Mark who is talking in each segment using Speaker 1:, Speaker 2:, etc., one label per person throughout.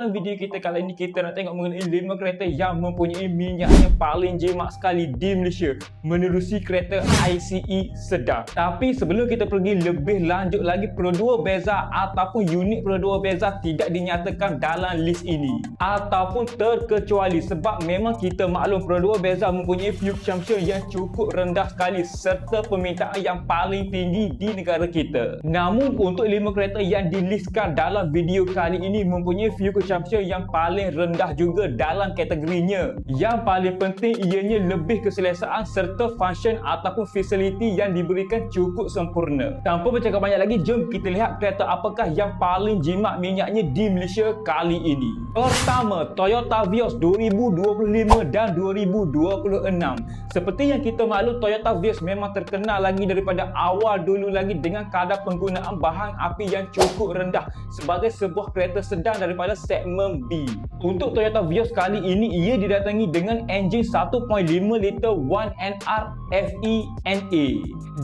Speaker 1: Dalam video kita kali ini kita nak tengok mengenai 5 kereta yang mempunyai minyak yang paling jimat sekali di Malaysia menerusi kereta ICE sedang. Tapi sebelum kita pergi lebih lanjut lagi, Pro-Duo Bezza ataupun unit Pro-Duo Bezza tidak dinyatakan dalam list ini ataupun terkecuali sebab memang kita maklum Pro-Duo Bezza mempunyai fuel consumption yang cukup rendah sekali serta permintaan yang paling tinggi di negara kita. Namun untuk 5 kereta yang dilistkan dalam video kali ini mempunyai fuel consumption yang paling rendah juga dalam kategorinya. Yang paling penting ianya lebih keselesaan serta function ataupun facility yang diberikan cukup sempurna. Tanpa bercakap banyak lagi, jom kita lihat kereta apakah yang paling jimat minyaknya di Malaysia kali ini. Pertama, Toyota Vios 2025 dan 2026. Seperti yang kita maklum, Toyota Vios memang terkenal lagi daripada awal dulu lagi dengan kadar penggunaan bahan api yang cukup rendah sebagai sebuah kereta sedang daripada segmen B. Untuk Toyota Vios kali ini ia didatangi dengan enjin 1.5 liter 1NR FE-NA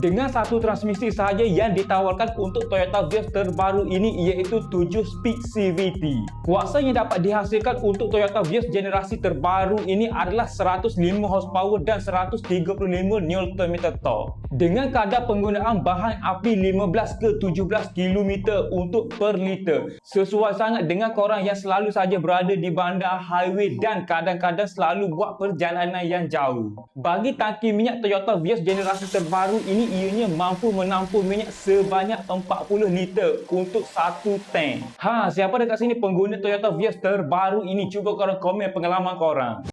Speaker 1: dengan satu transmisi sahaja yang ditawarkan untuk Toyota Vios terbaru ini iaitu 7 speed CVT. Kuasa yang dapat dihasilkan untuk Toyota Vios generasi terbaru ini adalah 105 horsepower dan 135 Nm torque dengan kadar penggunaan bahan api 15 ke 17 km untuk per liter. Sesuai sangat dengan korang yang selalu saja berada di bandar, highway dan kadang-kadang selalu buat perjalanan yang jauh. Bagi tangki minyak Toyota Vios generasi terbaru ini ianya mampu menampung minyak sebanyak 40 liter untuk satu tank. Siapa dekat sini pengguna Toyota Vios terbaru ini? Cuba korang komen pengalaman korang.